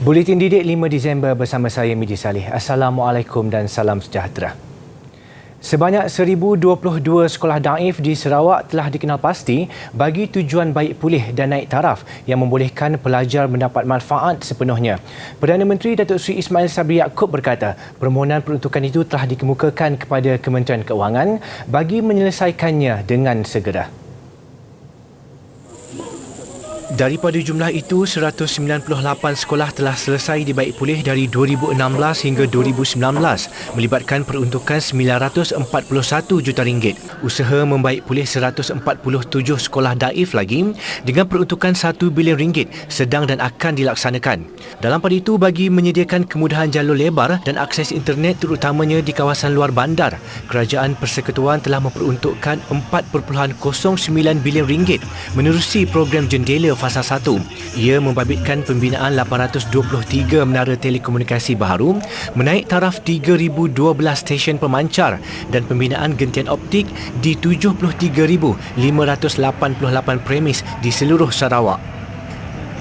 Buletin Didik 5 Disember bersama saya Midi Salih. Assalamualaikum dan salam sejahtera. Sebanyak 1,022 sekolah daif di Sarawak telah dikenal pasti bagi tujuan baik pulih dan naik taraf yang membolehkan pelajar mendapat manfaat sepenuhnya. Perdana Menteri Datuk Seri Ismail Sabri Yaakob berkata, permohonan peruntukan itu telah dikemukakan kepada Kementerian Keuangan bagi menyelesaikannya dengan segera. Daripada jumlah itu, 198 sekolah telah selesai dibaik pulih dari 2016 hingga 2019 melibatkan peruntukan RM941 juta. Usaha membaik pulih 147 sekolah daif lagi dengan peruntukan RM1 bilion sedang dan akan dilaksanakan. Dalam pada itu, bagi menyediakan kemudahan jalur lebar dan akses internet terutamanya di kawasan luar bandar, Kerajaan Persekutuan telah memperuntukkan RM4.09 bilion menerusi program jendela Fasa 1. Ia membabitkan pembinaan 823 menara telekomunikasi baharu, menaik taraf 3,012 stesen pemancar dan pembinaan gentian optik di 73,588 premis di seluruh Sarawak.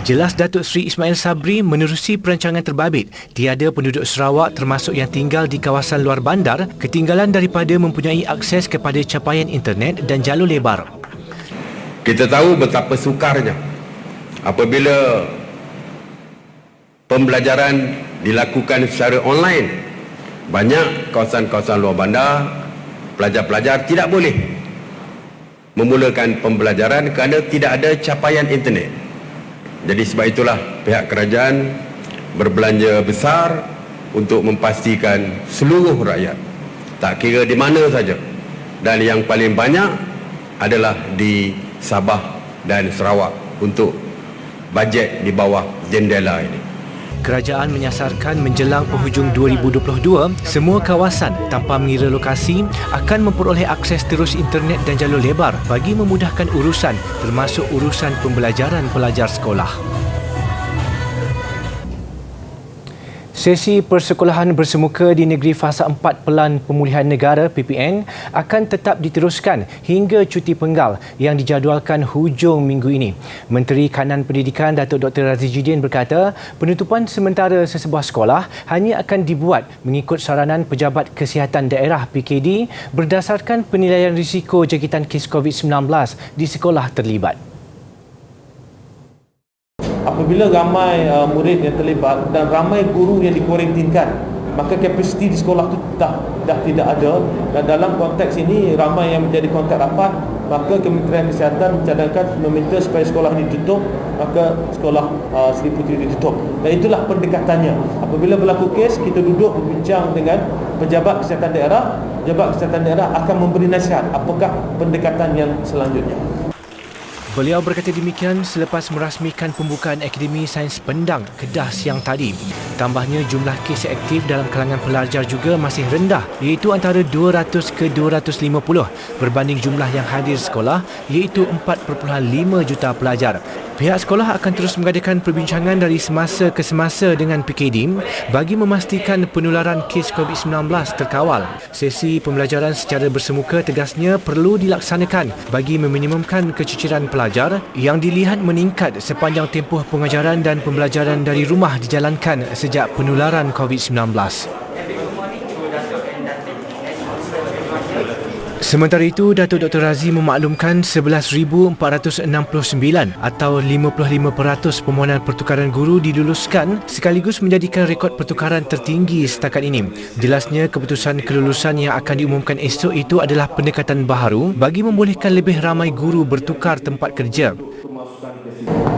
Jelas Datuk Seri Ismail Sabri, menerusi perancangan terbabit, tiada penduduk Sarawak termasuk yang tinggal di kawasan luar bandar ketinggalan daripada mempunyai akses kepada capaian internet dan jalur lebar. Kita tahu betapa sukarnya apabila pembelajaran dilakukan secara online. Banyak kawasan-kawasan luar bandar, pelajar-pelajar tidak boleh memulakan pembelajaran kerana tidak ada capaian internet. Jadi sebab itulah pihak kerajaan berbelanja besar untuk memastikan seluruh rakyat, tak kira di mana saja, dan yang paling banyak adalah di Sabah dan Sarawak untuk bajet di bawah jendela ini. Kerajaan menyasarkan menjelang penghujung 2022, semua kawasan tanpa mengira lokasi akan memperoleh akses terus internet dan jalur lebar bagi memudahkan urusan termasuk urusan pembelajaran pelajar sekolah. Sesi persekolahan bersemuka di Negeri Fasa 4 Pelan Pemulihan Negara PPN akan tetap diteruskan hingga cuti penggal yang dijadualkan hujung minggu ini. Menteri Kanan Pendidikan Datuk Dr. Razidin berkata, penutupan sementara sesebuah sekolah hanya akan dibuat mengikut saranan Pejabat Kesihatan Daerah PKD berdasarkan penilaian risiko jangkitan kes COVID-19 di sekolah terlibat. Apabila ramai murid yang terlibat dan ramai guru yang dikuarantinkan, maka kapasiti di sekolah itu dah tidak ada, dan dalam konteks ini ramai yang menjadi kontak rapat, maka Kementerian Kesihatan mencadangkan meminta supaya sekolah ini tutup, maka sekolah Seri Puteri ditutup. Dan itulah pendekatannya. Apabila berlaku kes, kita duduk berbincang dengan Pejabat Kesihatan Daerah. Pejabat Kesihatan Daerah akan memberi nasihat apakah pendekatan yang selanjutnya. Beliau berkata demikian selepas merasmikan pembukaan Akademi Sains Pendang Kedah siang tadi. Tambahnya, jumlah kes aktif dalam kalangan pelajar juga masih rendah, iaitu antara 200 ke 250 berbanding jumlah yang hadir sekolah, iaitu 4.5 juta pelajar. Pihak sekolah akan terus mengadakan perbincangan dari semasa ke semasa dengan PKD bagi memastikan penularan kes COVID-19 terkawal. Sesi pembelajaran secara bersemuka tegasnya perlu dilaksanakan bagi meminimumkan keciciran pelajar yang dilihat meningkat sepanjang tempoh pengajaran dan pembelajaran dari rumah dijalankan sejak penularan COVID-19. Sementara itu, Datuk Dr. Razi memaklumkan 11,469 atau 55% permohonan pertukaran guru diluluskan sekaligus menjadikan rekod pertukaran tertinggi setakat ini. Jelasnya, keputusan kelulusan yang akan diumumkan esok itu adalah pendekatan baharu bagi membolehkan lebih ramai guru bertukar tempat kerja.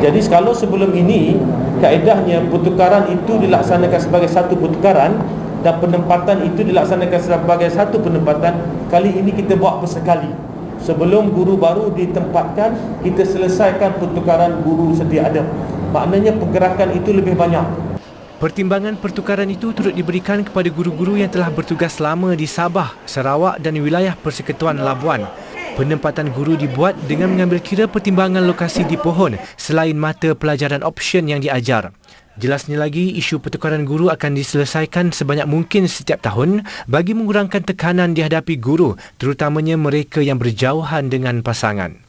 Jadi kalau sebelum ini kaedahnya pertukaran itu dilaksanakan sebagai satu pertukaran dan penempatan itu dilaksanakan sebagai satu penempatan, kali ini kita buat bersekali. Sebelum guru baru ditempatkan, kita selesaikan pertukaran guru sedia ada. Maknanya pergerakan itu lebih banyak. Pertimbangan pertukaran itu turut diberikan kepada guru-guru yang telah bertugas lama di Sabah, Sarawak dan wilayah Persekutuan Labuan. Penempatan guru dibuat dengan mengambil kira pertimbangan lokasi di Pohon selain mata pelajaran option yang diajar. Jelasnya lagi, isu pertukaran guru akan diselesaikan sebanyak mungkin setiap tahun bagi mengurangkan tekanan dihadapi guru, terutamanya mereka yang berjauhan dengan pasangan.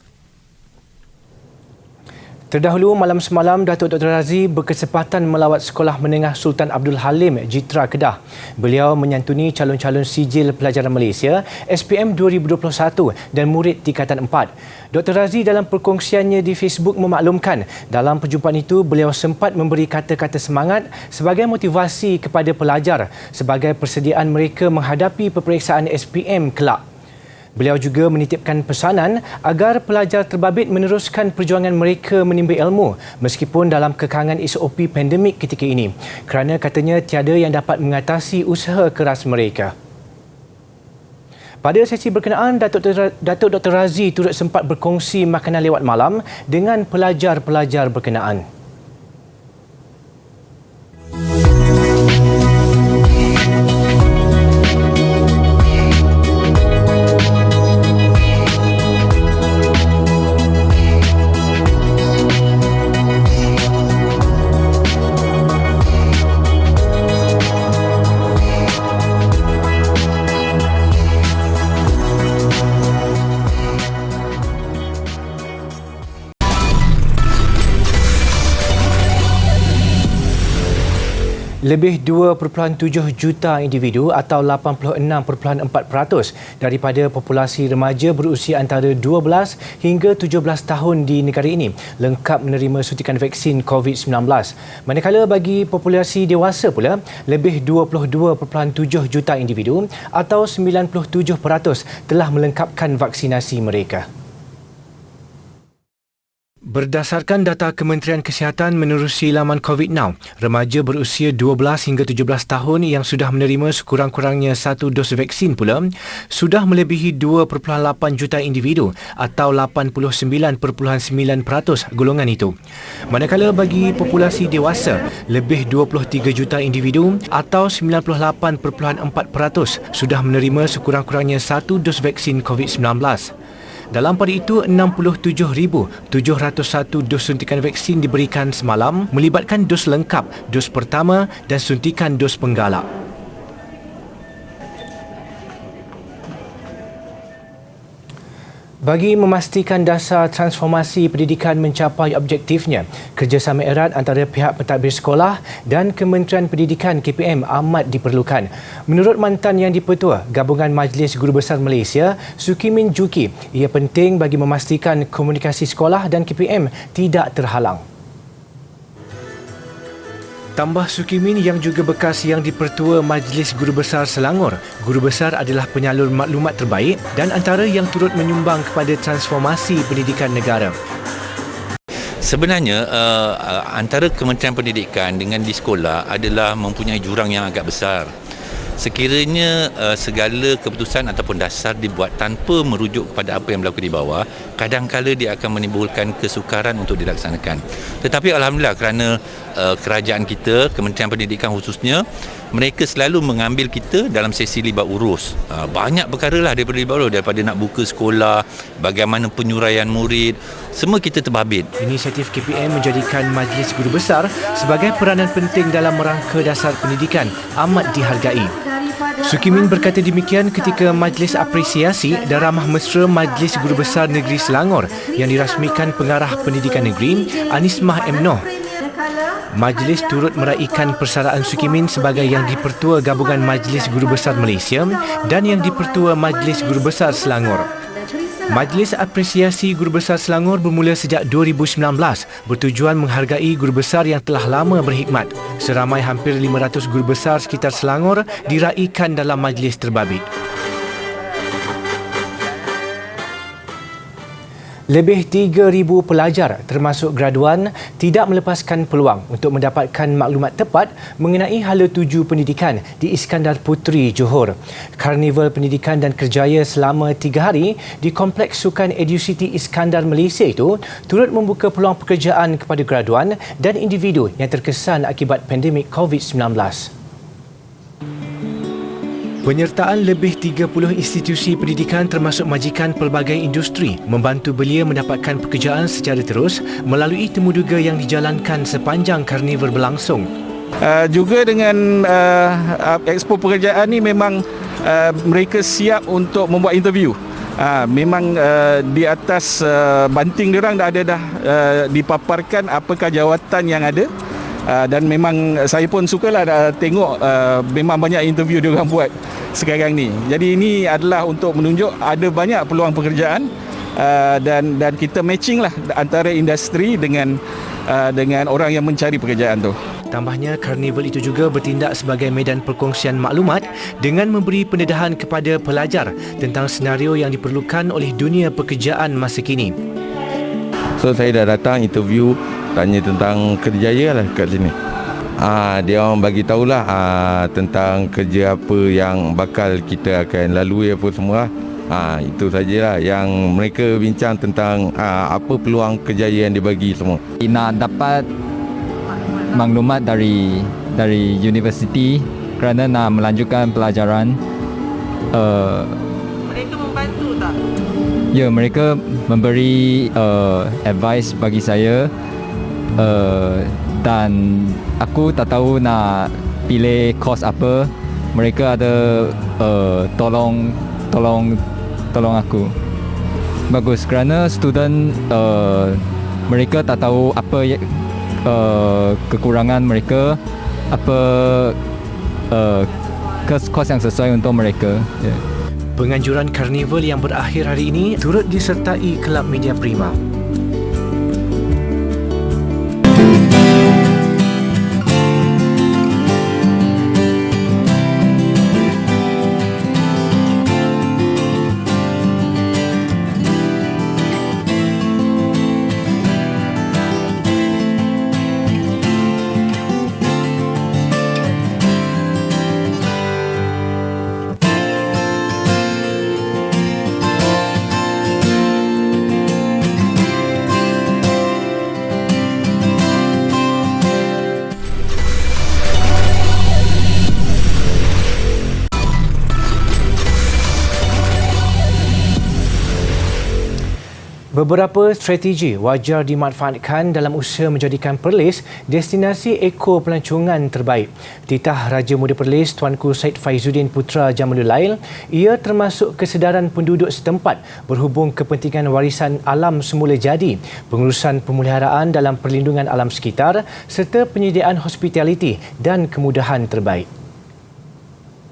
Terdahulu malam semalam, Datuk Dr. Razzie berkesempatan melawat Sekolah Menengah Sultan Abdul Halim, Jitra, Kedah. Beliau menyantuni calon-calon sijil pelajaran Malaysia SPM 2021 dan murid tingkatan 4. Dr. Razzie dalam perkongsiannya di Facebook memaklumkan dalam perjumpaan itu beliau sempat memberi kata-kata semangat sebagai motivasi kepada pelajar sebagai persediaan mereka menghadapi peperiksaan SPM kelak. Beliau juga menitipkan pesanan agar pelajar terbabit meneruskan perjuangan mereka menimba ilmu meskipun dalam kekangan SOP pandemik ketika ini, kerana katanya tiada yang dapat mengatasi usaha keras mereka. Pada sesi berkenaan, Datuk Dr. Razzie turut sempat berkongsi makanan lewat malam dengan pelajar-pelajar berkenaan. Lebih 2.7 juta individu atau 86.4% daripada populasi remaja berusia antara 12 hingga 17 tahun di negara ini lengkap menerima suntikan vaksin COVID-19. Manakala bagi populasi dewasa pula, lebih 22.7 juta individu atau 97% telah melengkapkan vaksinasi mereka. Berdasarkan data Kementerian Kesihatan menerusi laman COVID Now, remaja berusia 12 hingga 17 tahun yang sudah menerima sekurang-kurangnya 1 dos vaksin pula sudah melebihi 2.8 juta individu atau 89.9% golongan itu. Manakala bagi populasi dewasa, lebih 23 juta individu atau 98.4% sudah menerima sekurang-kurangnya 1 dos vaksin COVID-19. Dalam pada itu, 67,701 dos suntikan vaksin diberikan semalam melibatkan dos lengkap, dos pertama dan suntikan dos penggalak. Bagi memastikan dasar transformasi pendidikan mencapai objektifnya, kerjasama erat antara pihak pentadbir sekolah dan Kementerian Pendidikan KPM amat diperlukan. Menurut mantan Yang di-Pertua Gabungan Majlis Guru Besar Malaysia, Sukimin Juki, ia penting bagi memastikan komunikasi sekolah dan KPM tidak terhalang. Tambah Sukimin yang juga bekas Yang di-Pertua Majlis Guru Besar Selangor, Guru Besar adalah penyalur maklumat terbaik dan antara yang turut menyumbang kepada transformasi pendidikan negara. Sebenarnya antara Kementerian Pendidikan dengan di sekolah adalah mempunyai jurang yang agak besar. Sekiranya segala keputusan ataupun dasar dibuat tanpa merujuk kepada apa yang berlaku di bawah, kadang-kala dia akan menimbulkan kesukaran untuk dilaksanakan. Tetapi alhamdulillah kerana kerajaan kita, Kementerian Pendidikan khususnya, mereka selalu mengambil kita dalam sesi libat urus. Banyak perkara lah daripada nak buka sekolah, bagaimana penyuraian murid, semua kita terbabit. Inisiatif KPM menjadikan Majlis Guru Besar sebagai peranan penting dalam merangka dasar pendidikan amat dihargai. Sukimin berkata demikian ketika Majlis Apresiasi dan Ramah Mesra Majlis Guru Besar Negeri Selangor yang dirasmikan Pengarah Pendidikan Negeri Anismah M. Noh. Majlis turut meraikan persaraan Sukimin sebagai Yang di-Pertua Gabungan Majlis Guru Besar Malaysia dan Yang di-Pertua Majlis Guru Besar Selangor. Majlis Apresiasi Guru Besar Selangor bermula sejak 2019 bertujuan menghargai guru besar yang telah lama berkhidmat. Seramai hampir 500 guru besar sekitar Selangor diraikan dalam majlis terbabit. Lebih 3,000 pelajar termasuk graduan tidak melepaskan peluang untuk mendapatkan maklumat tepat mengenai hala tuju pendidikan di Iskandar Puteri, Johor. Karnival Pendidikan dan Kerjaya selama 3 hari di Kompleks Sukan EduCity Iskandar Malaysia itu turut membuka peluang pekerjaan kepada graduan dan individu yang terkesan akibat pandemik COVID-19. Penyertaan lebih 30 institusi pendidikan termasuk majikan pelbagai industri membantu belia mendapatkan pekerjaan secara terus melalui temuduga yang dijalankan sepanjang karnival berlangsung. Juga dengan Expo Pekerjaan ni memang mereka siap untuk membuat interview memang di atas banting diorang dah ada dipaparkan apakah jawatan yang ada. Dan memang saya pun sukalah tengok memang banyak interview diorang buat sekarang ni. Jadi ini adalah untuk menunjuk ada banyak peluang pekerjaan dan kita matching lah antara industri dengan orang yang mencari pekerjaan tu. Tambahnya, karnival itu juga bertindak sebagai medan perkongsian maklumat dengan memberi pendedahan kepada pelajar tentang senario yang diperlukan oleh dunia pekerjaan masa kini. So saya dah datang interview, tanya tentang kerjaya lah kat sini. Dia orang bagi tahulah tentang kerja apa yang bakal kita akan lalui apa semua. Itu sajalah yang mereka bincang tentang apa peluang kerjaya yang dibagi semua. Nak dapat maklumat dari universiti kerana nak melanjutkan pelajaran. Mereka membantu tak? Ya, mereka memberi advice bagi saya dan aku tak tahu nak pilih course apa. Mereka ada tolong aku. Bagus kerana student mereka tak tahu apa kekurangan mereka, apa course yang sesuai untuk mereka. Yeah. Penganjuran karnival yang berakhir hari ini turut disertai Kelab Media Prima. Beberapa strategi wajar dimanfaatkan dalam usaha menjadikan Perlis destinasi eko pelancongan terbaik. Titah Raja Muda Perlis Tuanku Syed Faizuddin Putra Jamalul Lail, ia termasuk kesedaran penduduk setempat berhubung kepentingan warisan alam semula jadi, pengurusan pemeliharaan dalam perlindungan alam sekitar serta penyediaan hospitaliti dan kemudahan terbaik.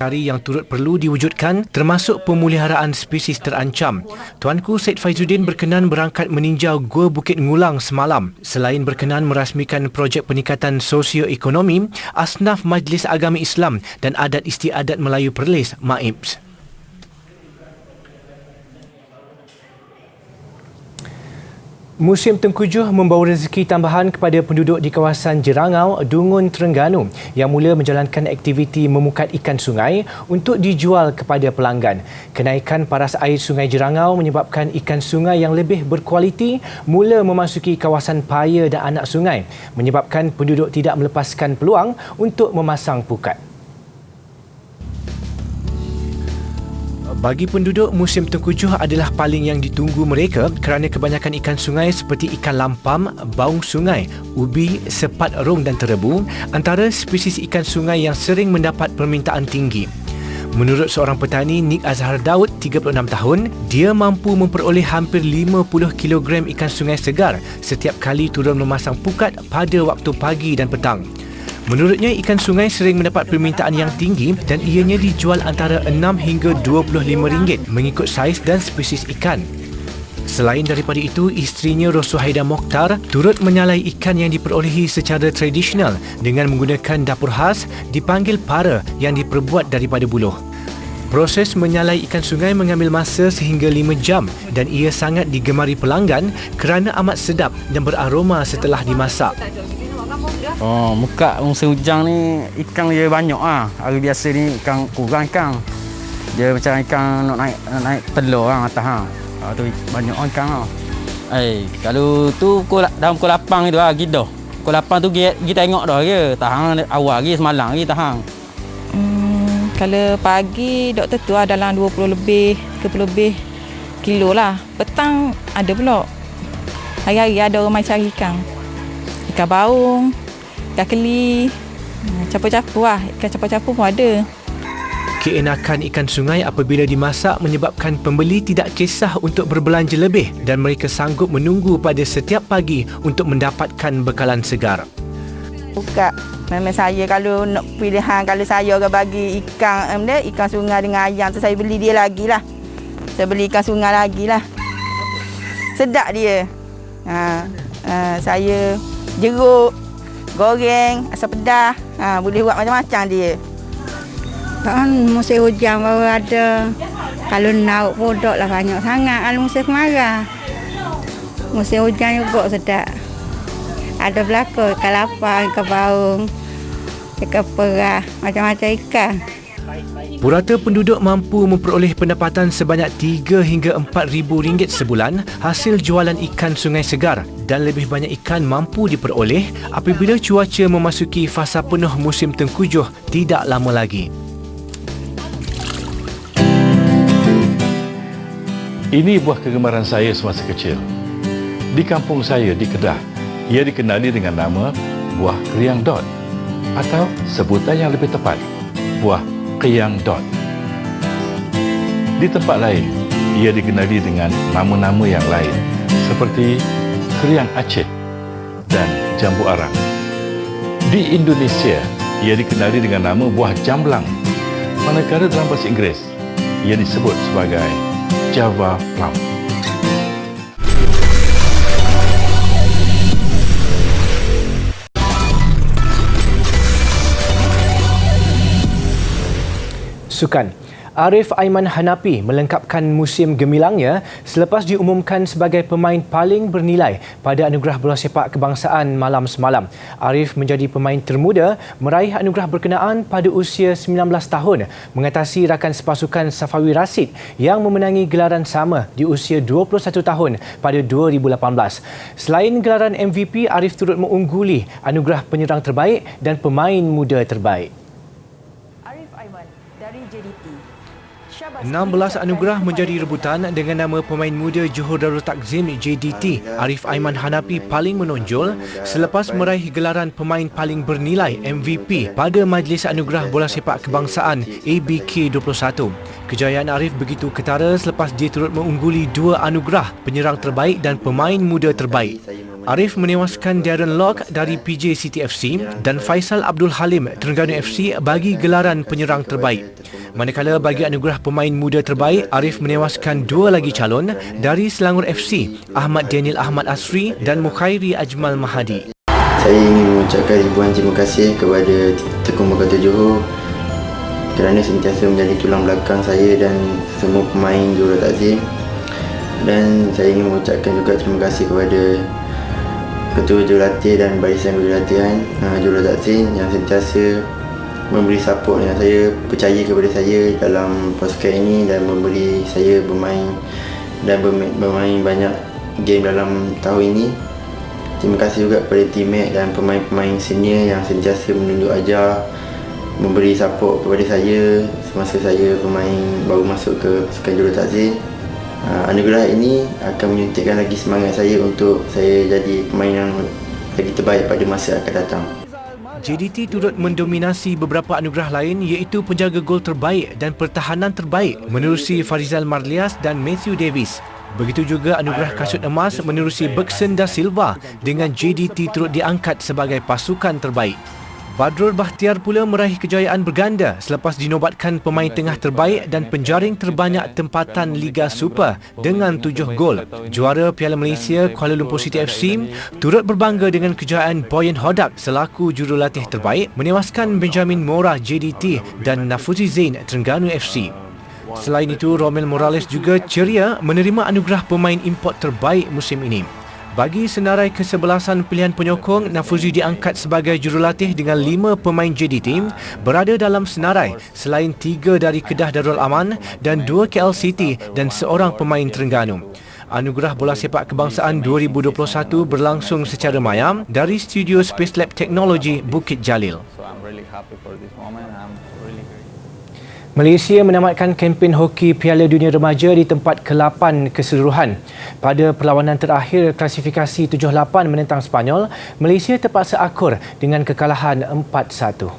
Yang turut perlu diwujudkan termasuk pemeliharaan spesies terancam. Tuanku Syed Faizuddin berkenan berangkat meninjau Gua Bukit Ngulang semalam. Selain berkenan merasmikan projek peningkatan sosioekonomi, Asnaf Majlis Agama Islam dan Adat Istiadat Melayu Perlis, MAIPS. Musim Tengkujuh membawa rezeki tambahan kepada penduduk di kawasan Jerangau, Dungun, Terengganu yang mula menjalankan aktiviti memukat ikan sungai untuk dijual kepada pelanggan. Kenaikan paras air Sungai Jerangau menyebabkan ikan sungai yang lebih berkualiti mula memasuki kawasan paya dan anak sungai, menyebabkan penduduk tidak melepaskan peluang untuk memasang pukat. Bagi penduduk, musim Tengkujuh adalah paling yang ditunggu mereka kerana kebanyakan ikan sungai seperti ikan lampam, baung sungai, ubi, sepat rong dan terebu antara spesies ikan sungai yang sering mendapat permintaan tinggi. Menurut seorang petani, Nik Azhar Daud, 36 tahun, dia mampu memperoleh hampir 50 kilogram ikan sungai segar setiap kali turun memasang pukat pada waktu pagi dan petang. Menurutnya, ikan sungai sering mendapat permintaan yang tinggi dan ianya dijual antara 6 hingga RM25 mengikut saiz dan spesies ikan. Selain daripada itu, isterinya Rosuhaida Mokhtar turut menyalai ikan yang diperolehi secara tradisional dengan menggunakan dapur khas dipanggil para yang diperbuat daripada buluh. Proses menyalai ikan sungai mengambil masa sehingga 5 jam dan ia sangat digemari pelanggan kerana amat sedap dan beraroma setelah dimasak. Muka musim hujan ni ikan dia banyak lah. Hari biasa ni ikan kurang ikan. Dia macam ikan nak naik telur lah atas ha. Tu banyak ikan lah. Kalau tu dalam pukul 8 gitu lah gitu. Pukul 8 tu kita tengok dah ke. Tahan awal lagi semalam lagi tahan. Kalau pagi doktor tu dalam 20 lebih, 30 lebih kilo lah. Petang ada pula. Hari-hari ada orang main cari ikan. Ikan baung, ikan keli, campur-campur lah. Ikan campur-campur pun ada. Keenakan ikan sungai apabila dimasak menyebabkan pembeli tidak kisah untuk berbelanja lebih dan mereka sanggup menunggu pada setiap pagi untuk mendapatkan bekalan segar. Buka. Memang saya kalau nak pilihan, kalau saya orang bagi ikan sungai dengan ayam tu, saya beli dia lagi lah. Saya beli ikan sungai lagi lah. Sedap dia. Saya jeruk, goreng, asam pedas. Boleh buat macam-macam dia. Kan musim hujan baru ada. Kalau nauk bodok lah banyak sangat. Kalau musim kemarau, musim hujan juga sedap. Ada belaka, ikan lapar, ikan baung, ikan perah, macam-macam ikan. Purata penduduk mampu memperoleh pendapatan sebanyak 3 hingga 4,000 ringgit sebulan hasil jualan ikan sungai segar dan lebih banyak ikan mampu diperoleh apabila cuaca memasuki fasa penuh musim tengkujuh tidak lama lagi. Ini buah kegemaran saya semasa kecil. Di kampung saya di Kedah, ia dikenali dengan nama buah kriang dot atau sebutan yang lebih tepat, buah kriang dot. Di tempat lain, ia dikenali dengan nama-nama yang lain seperti kriang Aceh dan jambu arang. Di Indonesia, ia dikenali dengan nama buah jamblang, manakala dalam bahasa Inggeris, ia disebut sebagai Java plum. Sukan. Arif Aiman Hanapi melengkapkan musim gemilangnya selepas diumumkan sebagai pemain paling bernilai pada Anugerah Bola Sepak Kebangsaan malam semalam. Arif menjadi pemain termuda meraih anugerah berkenaan pada usia 19 tahun, mengatasi rakan sepasukan Safawi Rashid yang memenangi gelaran sama di usia 21 tahun pada 2018. Selain gelaran MVP, Arif turut mengungguli anugerah penyerang terbaik dan pemain muda terbaik. 16 anugerah menjadi rebutan dengan nama pemain muda Johor Darul Takzim JDT Arif Aiman Hanapi paling menonjol selepas meraih gelaran pemain paling bernilai MVP pada Majlis Anugerah Bola Sepak Kebangsaan ABK21. Kejayaan Arif begitu ketara selepas dia turut mengungguli 2 anugerah penyerang terbaik dan pemain muda terbaik. Arif menewaskan Darren Lock dari PJ City FC dan Faisal Abdul Halim Terengganu FC bagi gelaran penyerang terbaik. Manakala bagi anugerah pemain muda terbaik, Arif menewaskan 2 lagi calon dari Selangor FC, Ahmad Daniel Ahmad Asri dan Mukhairi Ajmal Mahadi. Saya ingin mengucapkan ribuan terima kasih kepada Tekong Berkata Johor kerana sentiasa menjadi tulang belakang saya dan semua pemain Johor Takzim. Dan saya ingin mengucapkan juga terima kasih kepada Ketua Jurulatih dan Barisan Jurulatihan Jurulatih yang sentiasa memberi support yang saya percaya kepada saya dalam pasukan ini dan memberi saya bermain banyak game dalam tahun ini. Terima kasih juga kepada teammate dan pemain-pemain senior yang sentiasa menunjuk ajar, memberi support kepada saya semasa saya pemain baru masuk ke pasukan Jurulatih. Anugerah ini akan menyuntikkan lagi semangat saya untuk saya jadi pemain yang lagi terbaik pada masa akan datang. JDT turut mendominasi beberapa anugerah lain iaitu penjaga gol terbaik dan pertahanan terbaik menerusi Farizal Marlias dan Matthew Davis. Begitu juga anugerah kasut emas menerusi Bergson da Silva dengan JDT turut diangkat sebagai pasukan terbaik. Badrul Bahtiar pula meraih kejayaan berganda selepas dinobatkan pemain tengah terbaik dan penjaring terbanyak tempatan Liga Super dengan 7 gol. Juara Piala Malaysia Kuala Lumpur City FC turut berbangga dengan kejayaan Boyan Hodak selaku jurulatih terbaik menewaskan Benjamin Mora JDT dan Nafuzi Zain Terengganu FC. Selain itu, Romel Morales juga ceria menerima anugerah pemain import terbaik musim ini. Bagi senarai kesebelasan pilihan penyokong, Nafuzi diangkat sebagai jurulatih dengan 5 pemain JDT berada dalam senarai selain 3 dari Kedah Darul Aman dan 2 KL City dan seorang pemain Terengganu. Anugerah Bola Sepak Kebangsaan 2021 berlangsung secara maya dari Studio Space Lab Teknologi Bukit Jalil. Malaysia menamatkan kempen hoki Piala Dunia Remaja di tempat ke-8 keseluruhan. Pada perlawanan terakhir klasifikasi 7-8 menentang Sepanyol, Malaysia terpaksa akur dengan kekalahan 4-1.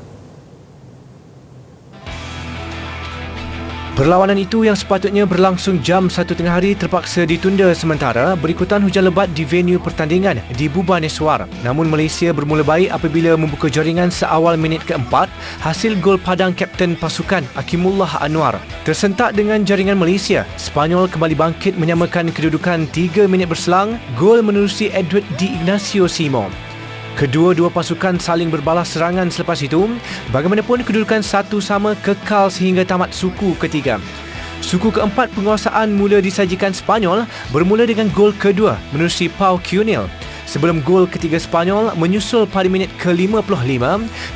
Perlawanan itu yang sepatutnya berlangsung jam 1 tengah hari terpaksa ditunda sementara berikutan hujan lebat di venue pertandingan di Bhubaneswar. Namun Malaysia bermula baik apabila membuka jaringan seawal minit keempat hasil gol padang kapten pasukan Akimullah Anwar. Tersentak dengan jaringan Malaysia, Sepanyol kembali bangkit menyamakan kedudukan 3 minit berselang, gol menerusi Edward Di Ignacio Simo. Kedua-dua pasukan saling berbalas serangan selepas itu. Bagaimanapun kedudukan 1-1 kekal sehingga tamat suku ketiga. Suku keempat penguasaan mula disajikan Sepanyol bermula dengan gol kedua menerusi Pau Cunil. Sebelum gol ketiga Sepanyol menyusul pada minit ke-55,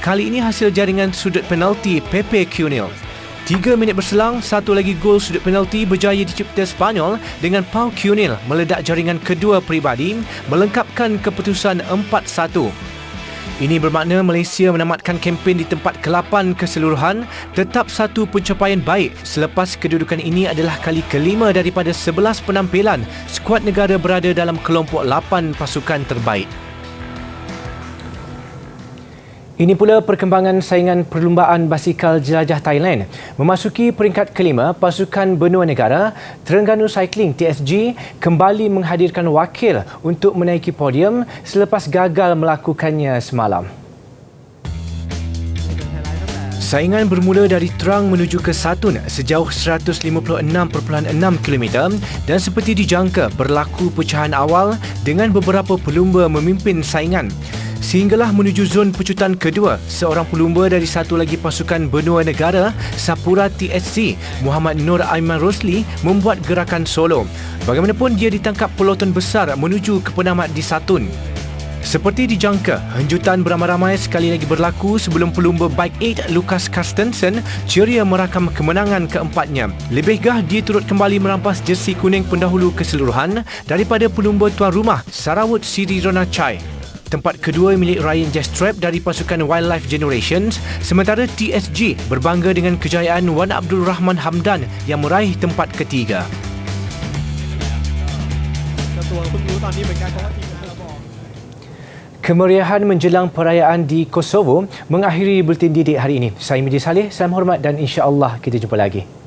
kali ini hasil jaringan sudut penalti Pepe Cunil. 3 minit berselang, satu lagi gol sudut penalti berjaya dicipta Sepanyol dengan Pau Cunil meledak jaringan kedua peribadi melengkapkan keputusan 4-1. Ini bermakna Malaysia menamatkan kempen di tempat ke-8 keseluruhan, tetap satu pencapaian baik selepas kedudukan ini adalah kali kelima daripada 11 penampilan skuad negara berada dalam kelompok 8 pasukan terbaik. Ini pula perkembangan saingan perlumbaan basikal jelajah Thailand. Memasuki peringkat kelima, pasukan benua negara Terengganu Cycling TSG kembali menghadirkan wakil untuk menaiki podium selepas gagal melakukannya semalam. Saingan bermula dari Terang menuju ke Satun sejauh 156.6 km dan seperti dijangka berlaku pecahan awal dengan beberapa pelumba memimpin saingan. Sehinggalah menuju zon pecutan kedua, seorang pelumba dari satu lagi pasukan benua negara, Sapura TSC, Muhammad Nur Aiman Rosli membuat gerakan solo. Bagaimanapun dia ditangkap peloton besar menuju ke penamat di Satun. Seperti dijangka, hanjutan beramai-ramai sekali lagi berlaku sebelum pelumba Bike 8 Lucas Carstensen ceria merakam kemenangan keempatnya. Lebihgah dia turut kembali merampas jersey kuning pendahulu keseluruhan daripada pelumba tuan rumah Sarawut Siri Ronachai. Tempat kedua milik Ryan Jastrap dari pasukan Wildlife Generations, sementara TSG berbangga dengan kejayaan Wan Abdul Rahman Hamdan yang meraih tempat ketiga. Kemeriahan menjelang perayaan di Kosovo mengakhiri bulletin didik hari ini. Saya Midi Saleh, salam hormat dan insya-Allah kita jumpa lagi.